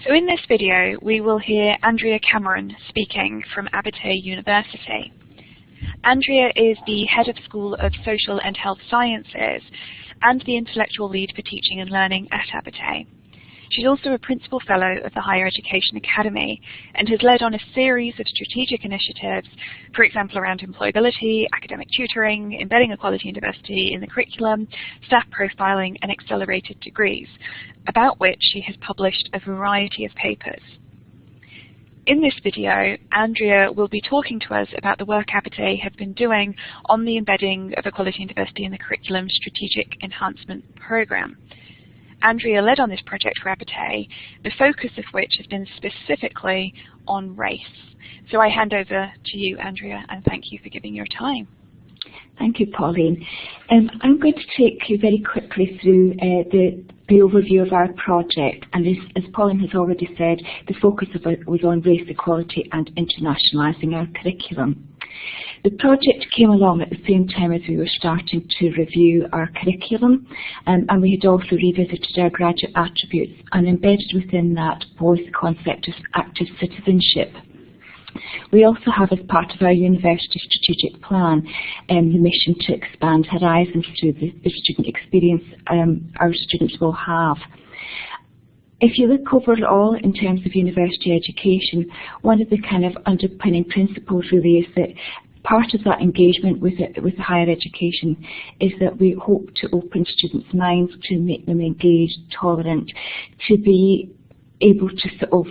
So in this video, we will hear Andrea Cameron speaking from Abertay University. Andrea is the Head of School of Social and Health Sciences and the Intellectual Lead for Teaching and Learning at Abertay. She's also a Principal Fellow of the Higher Education Academy and has led on a series of strategic initiatives, for example around employability, academic tutoring, embedding equality and diversity in the curriculum, staff profiling and accelerated degrees, about which she has published a variety of papers. In this video, Andrea will be talking to us about the work Abertay have been doing on the Embedding of Equality and Diversity in the Curriculum Strategic Enhancement Programme. Andrea led on this project for Abertay, the focus of which has been specifically on race. So I hand over to you, Andrea, and thank you for giving your time. Thank you, Pauline. I'm going to take you very quickly through the overview of our project, and as Pauline has already said, the focus of it was on race equality and internationalising our curriculum. The project came along at the same time as we were starting to review our curriculum, and we had also revisited our graduate attributes, and embedded within that was the concept of active citizenship. We also have, as part of our university strategic plan, the mission to expand horizons through the student experience our students will have. If you look overall in terms of university education, one of the kind of underpinning principles really is that part of that engagement with higher education is that we hope to open students' minds, to make them engaged, tolerant, to be able to sort of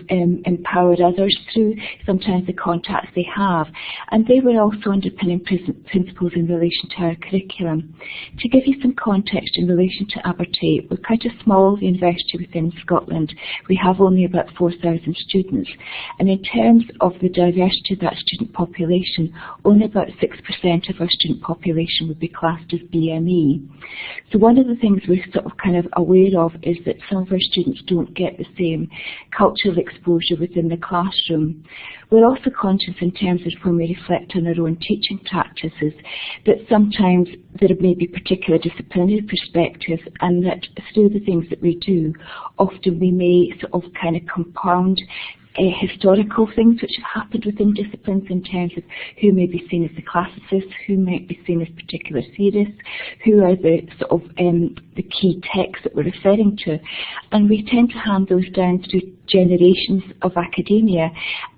empower others through sometimes the contacts they have. And they were also underpinning principles in relation to our curriculum. To give you some context in relation to Abertay, we're quite a small university within Scotland. We have only about 4,000 students. And in terms of the diversity of that student population, only about 6% of our student population would be classed as BME. So one of the things we're sort of kind of aware of is that some of our students don't get the same cultural exposure within the classroom. We're also conscious in terms of when we reflect on our own teaching practices that sometimes there may be particular disciplinary perspectives, and that through the things that we do, often we may sort of kind of compound historical things which have happened within disciplines in terms of who may be seen as the classicists, who might be seen as particular theorists, who are the sort of the key texts that we're referring to, and we tend to hand those down through generations of academia,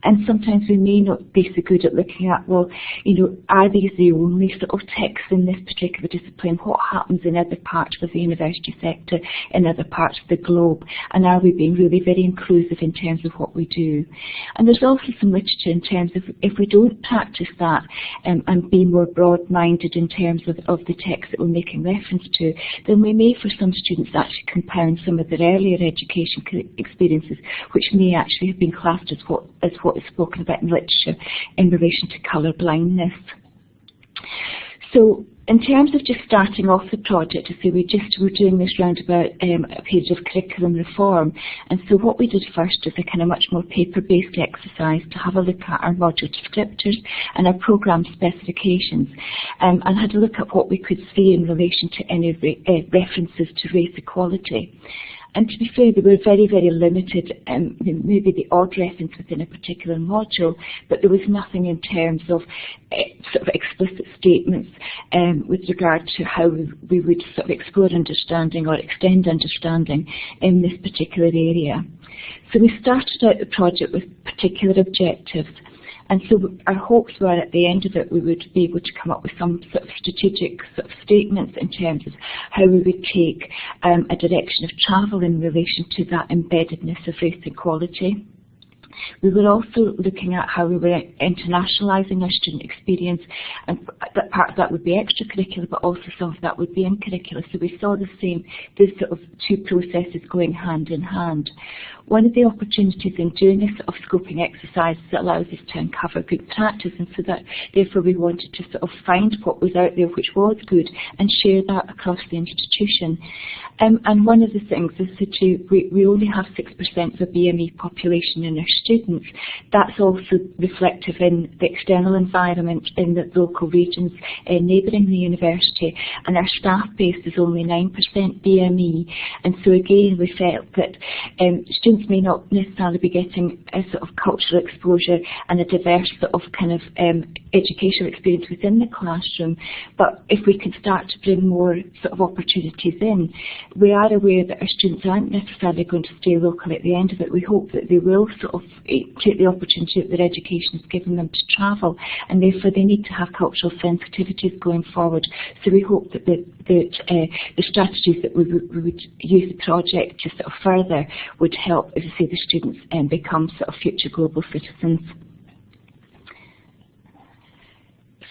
and sometimes we may not be so good at looking at, well, you know, are these the only sort of texts in this particular discipline? What happens in other parts of the university sector, in other parts of the globe, and are we being really very inclusive in terms of what we do? And there's also some literature in terms of if we don't practice that and be more broad-minded in terms of the text that we're making reference to, then we may, for some students, actually compound some of their earlier education experiences, which may actually have been classed as what is spoken about in literature in relation to colour blindness. So in terms of just starting off the project, to say we're doing this round about a period of curriculum reform, and so what we did first is a kind of much more paper-based exercise to have a look at our module descriptors and our programme specifications, and had a look at what we could see in relation to any references to race equality. And to be fair, they were very, very limited, maybe the odd reference within a particular module, but there was nothing in terms of sort of explicit statements with regard to how we would sort of explore understanding or extend understanding in this particular area. So we started out the project with particular objectives. And so our hopes were at the end of it we would be able to come up with some sort of strategic sort of statements in terms of how we would take a direction of travel in relation to that embeddedness of race equality. We were also looking at how we were internationalising our student experience, and that part of that would be extracurricular, but also some of that would be in curricular. So we saw these sort of two processes going hand in hand. One of the opportunities in doing this sort of scoping exercise is that allows us to uncover good practice, and so that therefore we wanted to sort of find what was out there which was good and share that across the institution. And one of the things is that we only have 6% of the BME population in our students. That's also reflective in the external environment in the local regions neighbouring the university, and our staff base is only 9% BME, and so again we felt that students may not necessarily be getting a sort of cultural exposure and a diverse sort of kind of educational experience within the classroom, but if we can start to bring more sort of opportunities in, we are aware that our students aren't necessarily going to stay local at the end of it. We hope that they will sort of take the opportunity that their education has given them to travel, and therefore they need to have cultural sensitivities going forward. So we hope that the strategies that we would use the project to sort of further would help, as I say, the students become sort of future global citizens.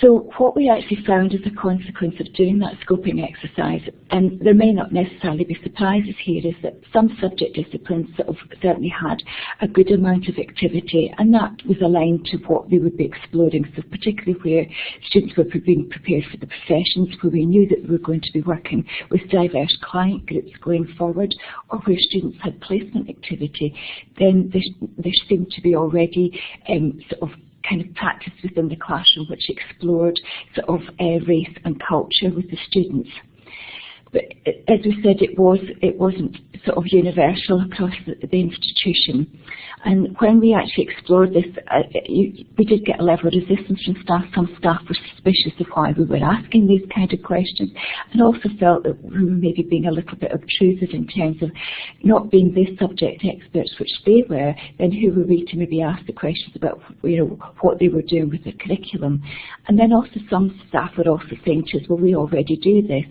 So what we actually found as a consequence of doing that scoping exercise, and there may not necessarily be surprises here, is that some subject disciplines sort of certainly had a good amount of activity, and that was aligned to what we would be exploring. So particularly where students were being prepared for the professions, where we knew that we were going to be working with diverse client groups going forward, or where students had placement activity, then there seemed to be already sort of kind of practice within the classroom which explored sort of race and culture with the students. But as we said, it wasn't sort of universal across the institution. And when we actually explored this, we did get a level of resistance from staff. Some staff were suspicious of why we were asking these kind of questions, and also felt that we were maybe being a little bit obtrusive in terms of not being the subject experts, which they were. Then who were we to maybe ask the questions about, you know, what they were doing with the curriculum? And then also some staff were also saying to us, well, we already do this.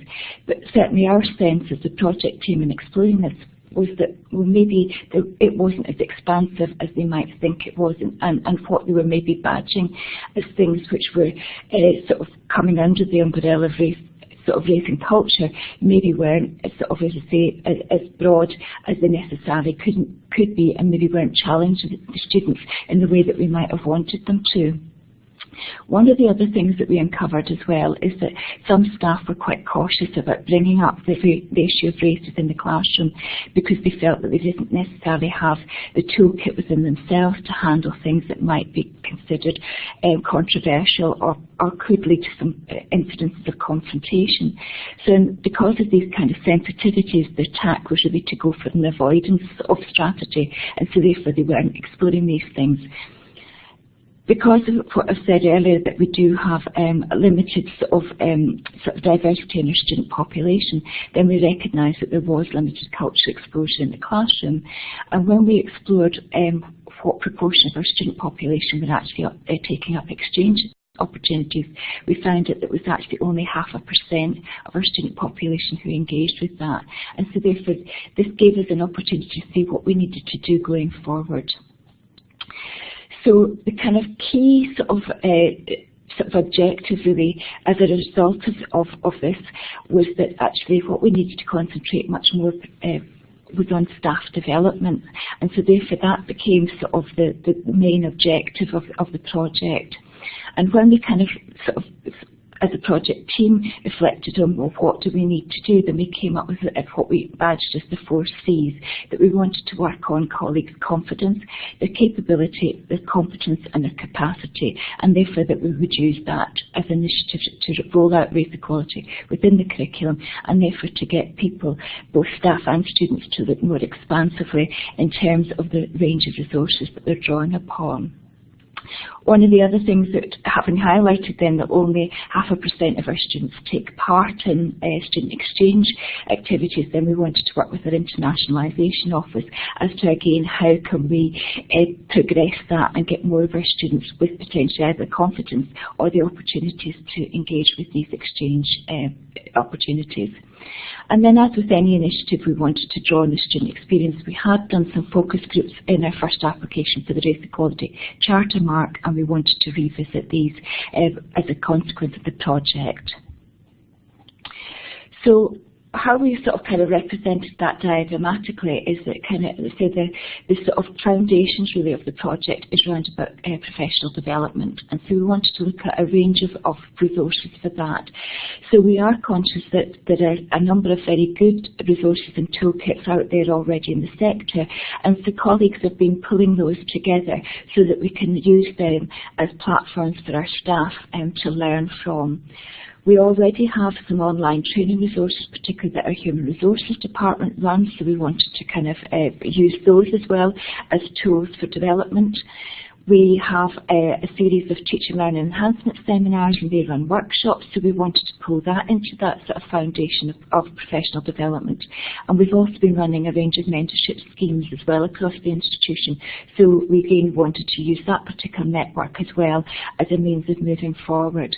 But certainly our sense as the project team in exploring this was that maybe it wasn't as expansive as they might think it was, and what they were maybe badging as things which were sort of coming under the umbrella of race, sort of race and culture, maybe weren't sort of, as I say, as broad as they necessarily could be, and maybe weren't challenging the students in the way that we might have wanted them to. One of the other things that we uncovered as well is that some staff were quite cautious about bringing up the issue of race within the classroom, because they felt that they didn't necessarily have the toolkit within themselves to handle things that might be considered controversial or could lead to some incidences of confrontation. So because of these kind of sensitivities, the tack was really to go for an avoidance of strategy, and so therefore they weren't exploring these things. Because of what I said earlier, that we do have a limited sort of diversity in our student population, then we recognised that there was limited cultural exposure in the classroom. And when we explored what proportion of our student population were actually taking up exchange opportunities, we found that there was actually only 0.5% of our student population who engaged with that. And so therefore, this gave us an opportunity to see what we needed to do going forward. So the kind of key sort of objective really as a result of this was that actually what we needed to concentrate much more was on staff development, and so therefore that became sort of the main objective of the project. And when we kind of sort of as a project team reflected on, well, what do we need to do, then we came up with what we badged as the 4 C's, that we wanted to work on colleagues' confidence, their capability, their competence and their capacity, and therefore that we would use that as an initiative to roll out race equality within the curriculum, and therefore to get people, both staff and students, to look more expansively in terms of the range of resources that they're drawing upon. One of the other things that, having highlighted then that only 0.5% of our students take part in student exchange activities, then we wanted to work with our internationalisation office as to, again, how can we progress that and get more of our students with potentially either confidence or the opportunities to engage with these exchange opportunities. And then, as with any initiative, we wanted to draw on the student experience. We had done some focus groups in our first application for the Race Equality Charter Mark, and we wanted to revisit these as a consequence of the project. So how we sort of kind of represented that diagrammatically is that the sort of foundations really of the project is around about professional development, and so we wanted to look at a range of resources for that. So we are conscious that there are a number of very good resources and toolkits out there already in the sector, and so colleagues have been pulling those together so that we can use them as platforms for our staff to learn from. We already have some online training resources, particularly that our Human Resources Department runs, so we wanted to kind of use those as well as tools for development. We have a series of teaching, learning, enhancement seminars, and they run workshops, so we wanted to pull that into that sort of foundation of professional development. And we've also been running a range of mentorship schemes as well across the institution, so we again wanted to use that particular network as well as a means of moving forward.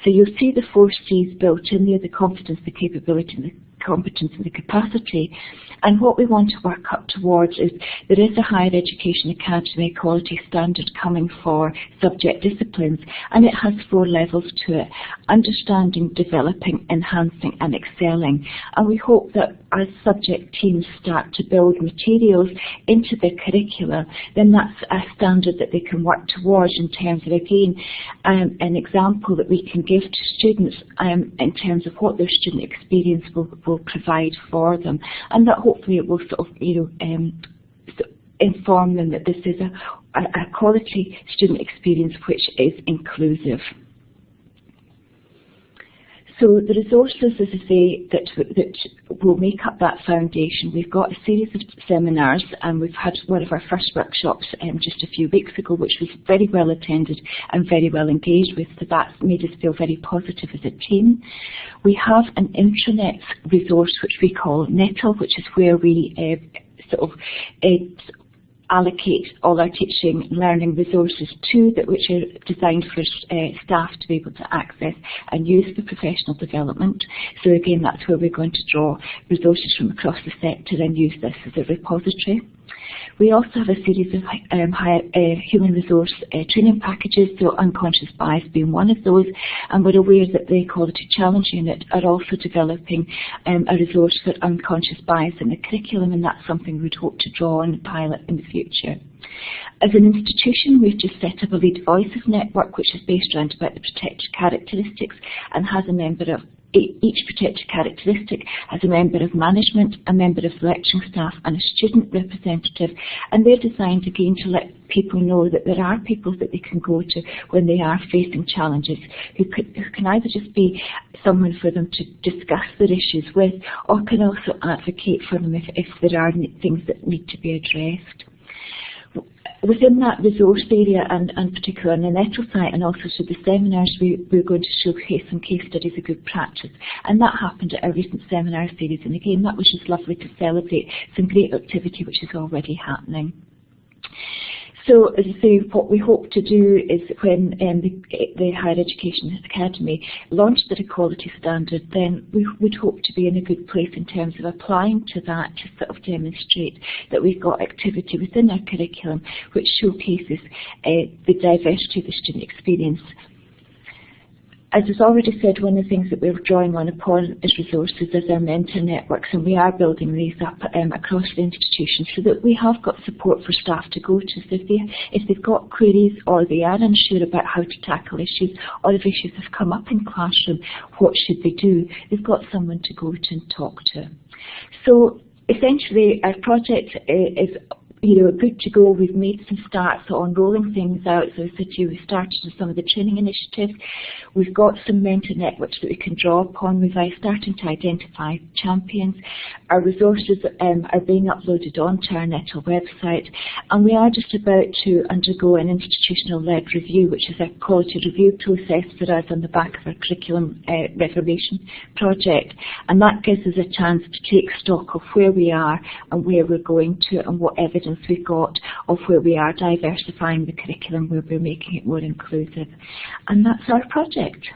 So you'll see the 4 C's built in there: the competence, the capability, and the competence and the capacity. And what we want to work up towards is there is a Higher Education Academy quality standard coming for subject disciplines, and it has 4 levels to it: understanding, developing, enhancing and excelling. And we hope that as subject teams start to build materials into their curricula, then that's a standard that they can work towards in terms of, again, an example that we can give to students in terms of what their student experience will provide for them, and that hopefully it will sort of inform them that this is a quality student experience which is inclusive. So the resources, as I say, that will make up that foundation. We've got a series of seminars, and we've had one of our first workshops just a few weeks ago, which was very well attended and very well engaged with, so that's made us feel very positive as a team. We have an intranet resource which we call Nettle, which is where we allocate all our teaching and learning resources to that, which are designed for staff to be able to access and use for professional development. So again, that's where we're going to draw resources from across the sector and use this as a repository. We also have a series of human resource training packages, so unconscious bias being one of those, and we're aware that the Equality Challenge Unit are also developing a resource for unconscious bias in the curriculum, and that's something we'd hope to draw on and pilot in the future. As an institution, we've just set up a Lead Voices network, which is based around about the protected characteristics and has a member of each protected characteristic has a member of management, a member of lecturing staff and a student representative, and they're designed again to let people know that there are people that they can go to when they are facing challenges, who can either just be someone for them to discuss their issues with, or can also advocate for them if there are things that need to be addressed. Within that resource area, and particularly on the Nettle site and also through the seminars, we're going to showcase some case studies of good practice, and that happened at our recent seminar series, and again that was just lovely to celebrate some great activity which is already happening. So, as I say, what we hope to do is when the Higher Education Academy launched their equality standard, then we would hope to be in a good place in terms of applying to that to sort of demonstrate that we've got activity within our curriculum which showcases the diversity of the student experience. As was already said, one of the things that we're drawing upon as resources is our mentor networks, and we are building these up across the institution so that we have got support for staff to go to. So if they've got queries or they are unsure about how to tackle issues, or if issues have come up in classroom, what should they do? They've got someone to go to and talk to. So essentially our project is good to go. We've made some starts on rolling things out. So as I said to you, we started with some of the training initiatives. We've got some mentor networks that we can draw upon. We're starting to identify champions. Our resources are being uploaded onto our Nettle website, and we are just about to undergo an institutional-led review, which is a quality review process for us on the back of our curriculum reformation project, and that gives us a chance to take stock of where we are and where we're going to, and what evidence we've got of where we are diversifying the curriculum, where we're making it more inclusive. And that's our project.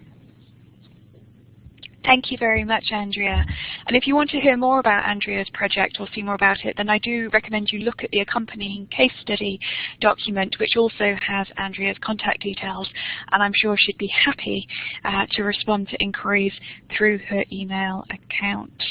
Thank you very much, Andrea. And if you want to hear more about Andrea's project or see more about it, then I do recommend you look at the accompanying case study document, which also has Andrea's contact details, and I'm sure she'd be happy to respond to inquiries through her email account.